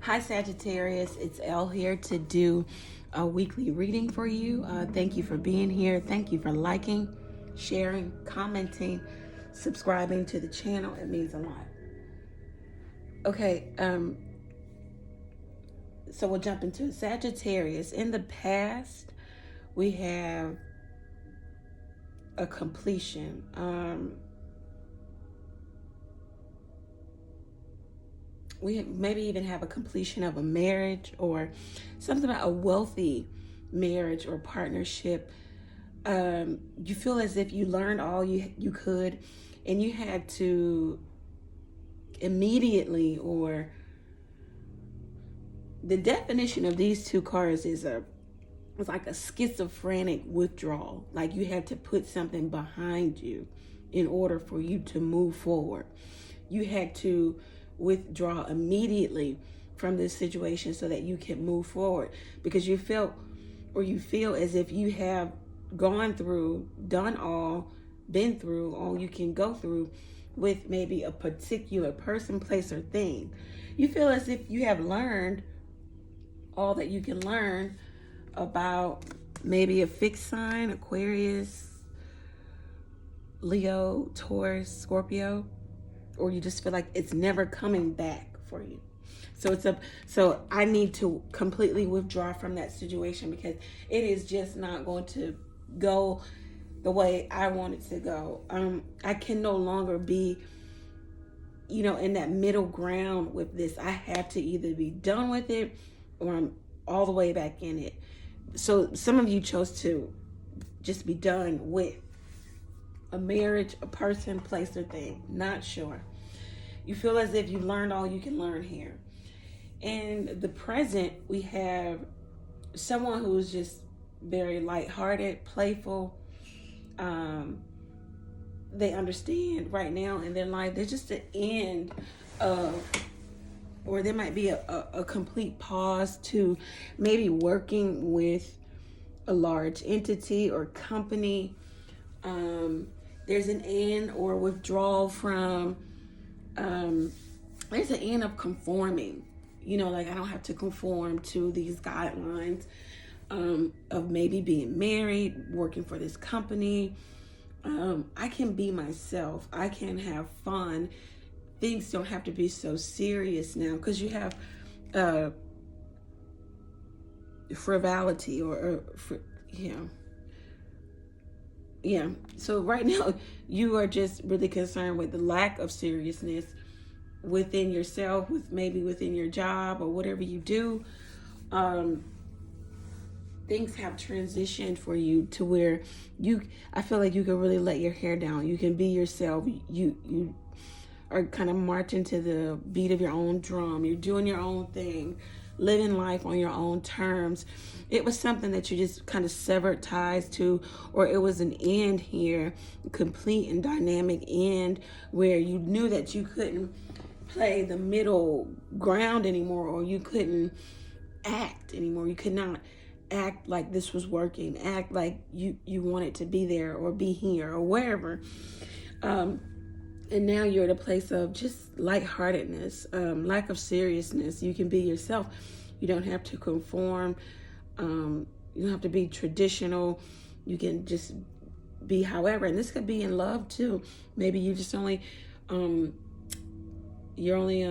Hi Sagittarius, it's Elle here to do a weekly reading for you. Thank you for being here. Thank you for liking, sharing, commenting, subscribing to the channel. It means a lot. Okay, so we'll jump into it. Sagittarius. In the past, we have a completion. We maybe even have a completion of a marriage or something about a wealthy marriage or partnership. You feel as if you learned all you could and you had to immediately, or the definition of these two cards is it's like a schizophrenic withdrawal. Like you had to put something behind you in order for you to move forward. You had to withdraw immediately from this situation so that you can move forward, because you felt, or you feel as if you have gone through, done all, been through all you can go through with maybe a particular person, place, or thing. You feel as if you have learned all that you can learn about maybe a fixed sign, Aquarius, Leo, Taurus, Scorpio, or you just feel like it's never coming back for you. So I need to completely withdraw from that situation because it is just not going to go the way I want it to go. I can no longer be, in that middle ground with this. I have to either be done with it or I'm all the way back in it. So some of you chose to just be done with a marriage, a person, place, or thing. Not sure. You feel as if you learned all you can learn here. In the present, we have someone who's just very lighthearted, playful. They understand right now in their life, there's just an end of, or there might be a complete pause to maybe working with a large entity or company. There's an end or withdrawal from, there's an end of conforming. Like I don't have to conform to these guidelines of maybe being married, working for this company. I can be myself. I can have fun. Things don't have to be so serious now because you have frivolity yeah. So right now you are just really concerned with the lack of seriousness within yourself, maybe within your job or whatever you do. Things have transitioned for you to where I feel like you can really let your hair down. You can be yourself. You are kind of marching to the beat of your own drum. You're doing your own thing, living life on your own terms. It was something that you just kind of severed ties to, or it was an end here, complete and dynamic end, where you knew that you couldn't play the middle ground anymore, or you couldn't act anymore. You could not act like this was working, act like you wanted to be there or be here or wherever. And now you're at a place of just lightheartedness, lack of seriousness. You can be yourself. You don't have to conform. You don't have to be traditional. You can just be however. And this could be in love too. Maybe you just only, you're only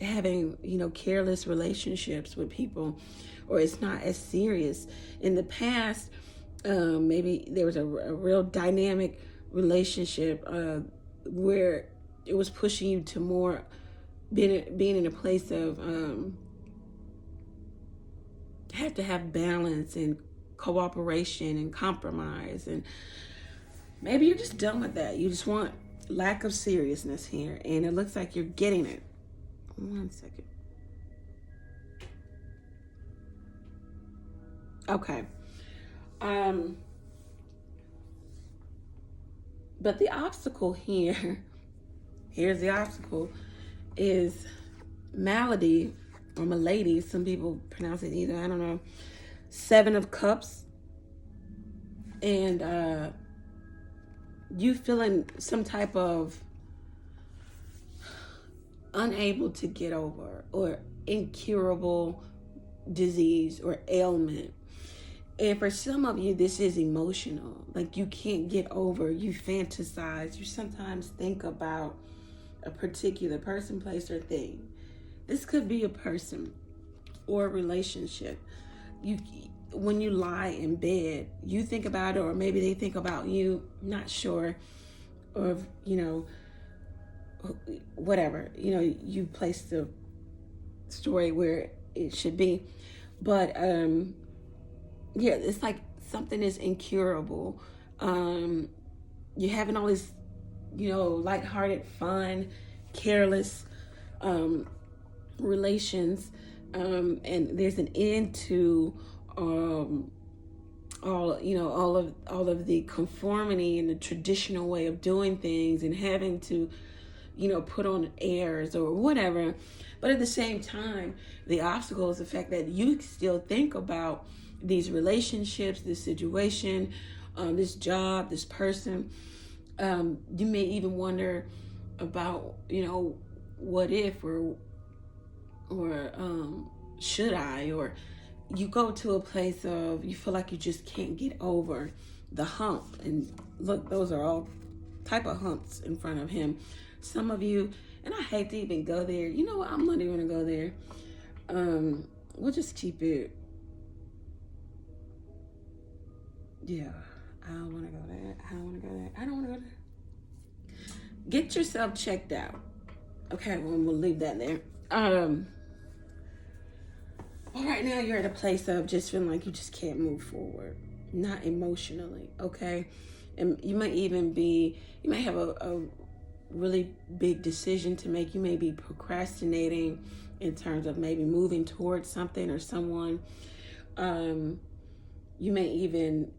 having, careless relationships with people, or it's not as serious. In the past, maybe there was a real dynamic relationship where it was pushing you to more being in a place of have to have balance and cooperation and compromise, and maybe you're just done with that. You just want lack of seriousness here, and it looks like you're getting it. 1 second. Okay. But the obstacle here's the obstacle, is malady or malady. Some people pronounce it either, I don't know. 7 of Cups. And you feeling some type of unable to get over, or incurable disease or ailment. And for some of you, this is emotional. Like you can't get over, you fantasize, you sometimes think about a particular person, place, or thing. This could be a person or a relationship. When you lie in bed, you think about it, or maybe they think about you, not sure, or, whatever, you place the story where it should be. But yeah, it's like something is incurable. You're having all this, lighthearted, fun, careless relations, and there's an end to all of the conformity and the traditional way of doing things, and having to put on airs or whatever. But at the same time, the obstacle is the fact that you still think about these relationships, this situation, this job, this person. You may even wonder about, what if, or should I, or you go to a place of, you feel like you just can't get over the hump. And look, those are all type of humps in front of him. Some of you, and I hate to even go there. You know what? I'm not even gonna go there. We'll just keep it. Yeah, I don't want to go there. I don't want to go there. I don't want to go there. Get yourself checked out. Okay, well, we'll leave that there. But right now you're at a place of just feeling like you just can't move forward, not emotionally, okay? And you might have a really big decision to make. You may be procrastinating in terms of maybe moving towards something or someone. You may even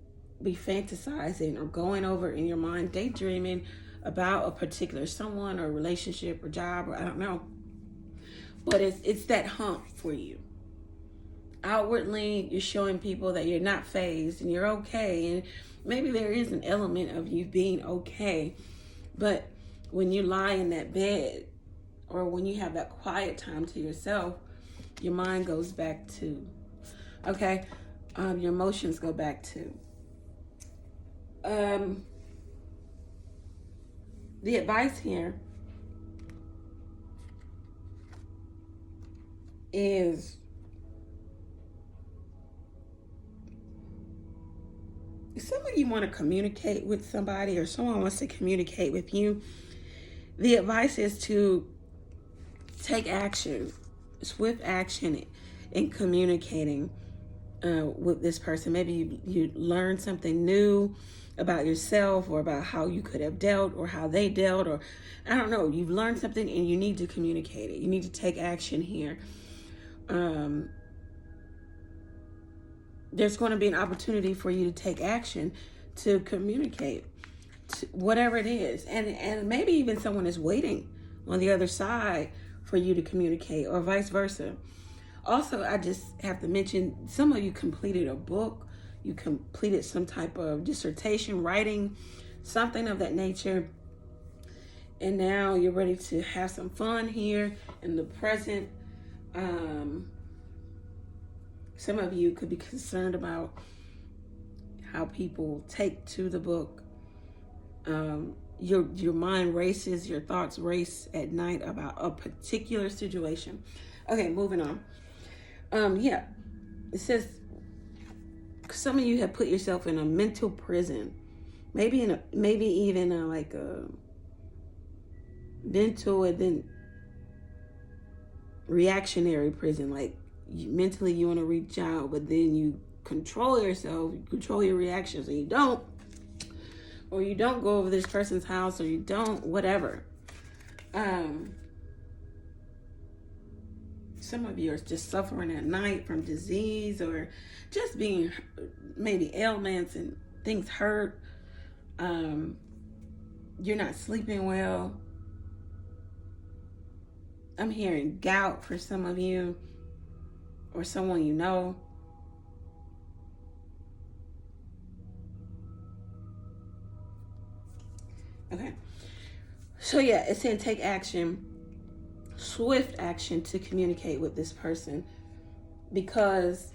be fantasizing or going over in your mind, daydreaming about a particular someone or relationship or job, or I don't know. But it's that hump for you. Outwardly, you're showing people that you're not phased and you're okay. And maybe there is an element of you being okay. But when you lie in that bed, or when you have that quiet time to yourself, your mind goes back to, okay? Your emotions go back to. The advice here is, if some of you want to communicate with somebody, or someone wants to communicate with you, the advice is to take action, swift action in communicating with this person. Maybe you learn something new about yourself, or about how you could have dealt, or how they dealt, or I don't know. You've learned something and you need to communicate it. You need to take action here. There's going to be an opportunity for you to take action to communicate whatever it is, and maybe even someone is waiting on the other side for you to communicate, or vice versa. Also, I just have to mention, some of you completed a book, you completed some type of dissertation, writing, something of that nature, and now you're ready to have some fun here in the present. Some of you could be concerned about how people take to the book. Your mind races, your thoughts race at night about a particular situation. Okay, moving on. Yeah, it says some of you have put yourself in a mental prison, maybe even like a mental and then reactionary prison. Like mentally you want to reach out, but then you control yourself, you control your reactions, and you don't go over this person's house, or you don't, whatever. Some of you are just suffering at night from disease, or just being maybe ailments and things hurt. You're not sleeping well. I'm hearing gout for some of you, or someone you know. Okay. So yeah, it's saying take action, swift action to communicate with this person, because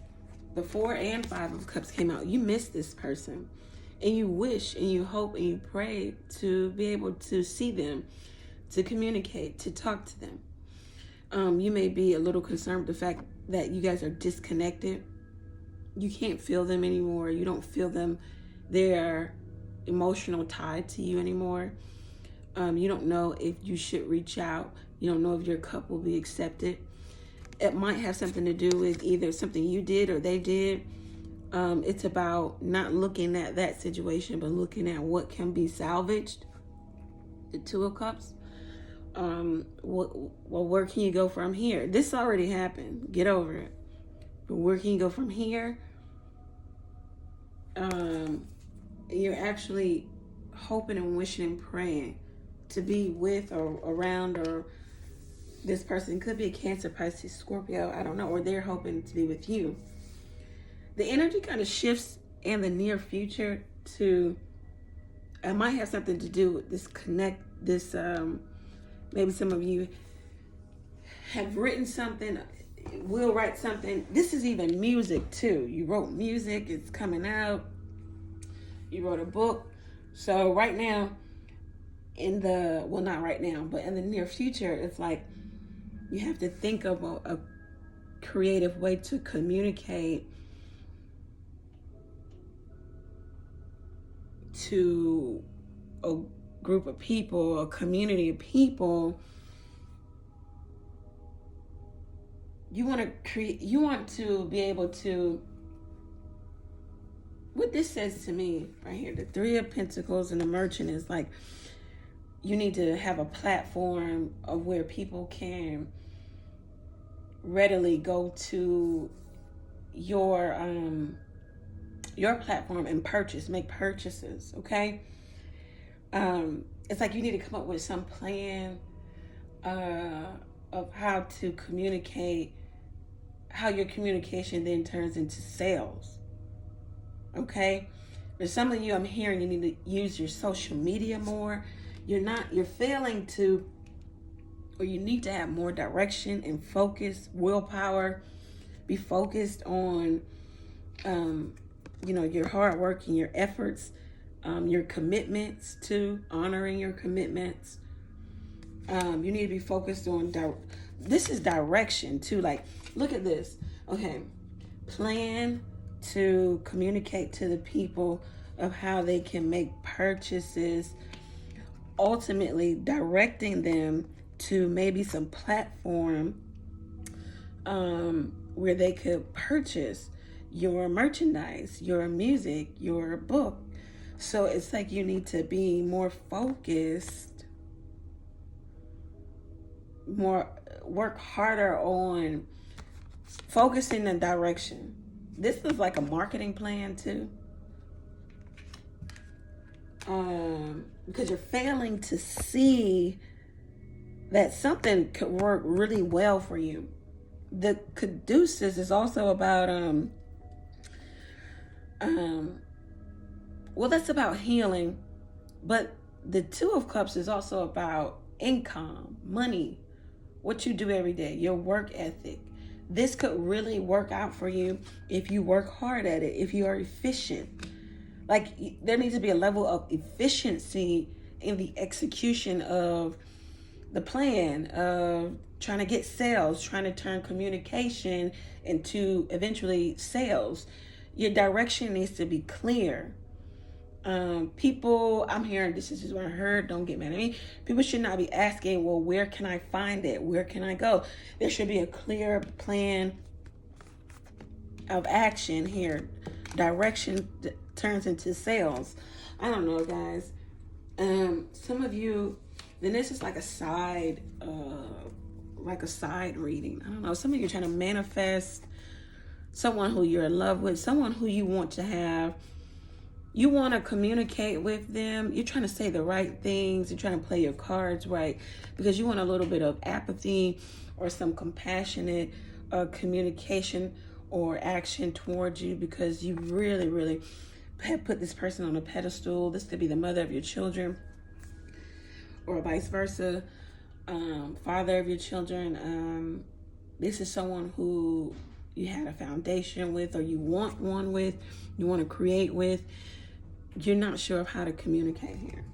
the 4 and 5 of Cups came out. You miss this person, and you wish and you hope and you pray to be able to see them, to communicate, to talk to them. You may be a little concerned with the fact that you guys are disconnected. You can't feel them anymore. You don't feel them, their emotional tie to you anymore. You don't know if you should reach out. You don't know if your cup will be accepted. It might have something to do with either something you did or they did. It's about not looking at that situation, but looking at what can be salvaged. The 2 of Cups. Well, where can you go from here? This already happened. Get over it. But where can you go from here? You're actually hoping and wishing and praying to be with or around, or this person could be a Cancer, Pisces, Scorpio, I don't know, or they're hoping to be with you. The energy kind of shifts in the near future to, it might have something to do with this maybe some of you have written something, will write something. This is even music too. You wrote music, it's coming out. You wrote a book. So right now, not right now, but in the near future, it's like you have to think of a creative way to communicate to a group of people, a community of people. You want to be able to, what this says to me right here, the 3 of Pentacles and the Merchant, is like, you need to have a platform of where people can readily go to your platform and make purchases, okay? It's like you need to come up with some plan of how to communicate, how your communication then turns into sales, okay? There's some of you, I'm hearing, you need to use your social media more. You're failing to, or you need to have more direction and focus, willpower. Be focused on, your hard work and your efforts, your commitments to honoring your commitments. You need to be focused on, this is direction too. Like, look at this. Okay. Plan to communicate to the people of how they can make purchases, ultimately directing them to maybe some platform where they could purchase your merchandise, your music, your book. So it's like you need to be more focused, work harder on focusing the direction. This is like a marketing plan too. Because you're failing to see that something could work really well for you. The Caduceus is also about, that's about healing. But the 2 of Cups is also about income, money, what you do every day, your work ethic. This could really work out for you if you work hard at it, if you are efficient. Like, there needs to be a level of efficiency in the execution of the plan, of trying to get sales, trying to turn communication into eventually sales. Your direction needs to be clear. People, I'm hearing, this is just what I heard, don't get mad at me. People should not be asking, well, where can I find it? Where can I go? There should be a clear plan of action here. Direction turns into sales. I don't know, guys. Some of you, then this is like a side reading. I don't know. Some of you are trying to manifest someone who you're in love with, someone who you want to have. You want to communicate with them. You're trying to say the right things. You're trying to play your cards right because you want a little bit of apathy or some compassionate communication or action towards you because you really, really have put this person on a pedestal. This could be the mother of your children or vice versa. father of your children. This is someone who you had a foundation with, or you want one with, you want to create with. You're not sure of how to communicate here.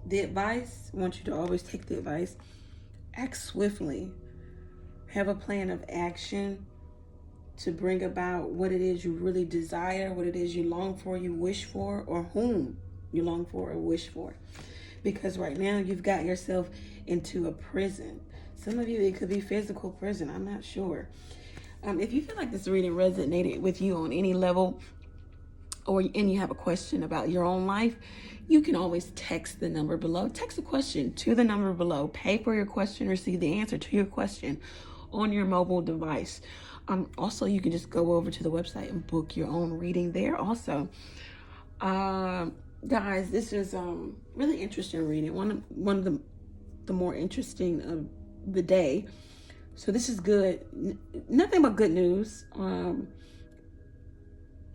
The advice, I want you to always take the advice. Act swiftly. Have a plan of action to bring about what it is you really desire, what it is you long for, you wish for, or whom you long for or wish for. Because right now you've got yourself into a prison. Some of you, it could be physical prison. I'm not sure. If you feel like this reading resonated with you on any level, and you have a question about your own life, you can always text the number below. Text a question to the number below. Pay for your question, receive the answer to your question on your mobile device. Also, you can just go over to the website and book your own reading there also. Guys, this is really interesting reading. One of the more interesting of the day. So this is good. Nothing but good news.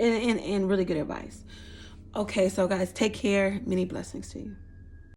And really good advice. Okay, so guys, take care. Many blessings to you.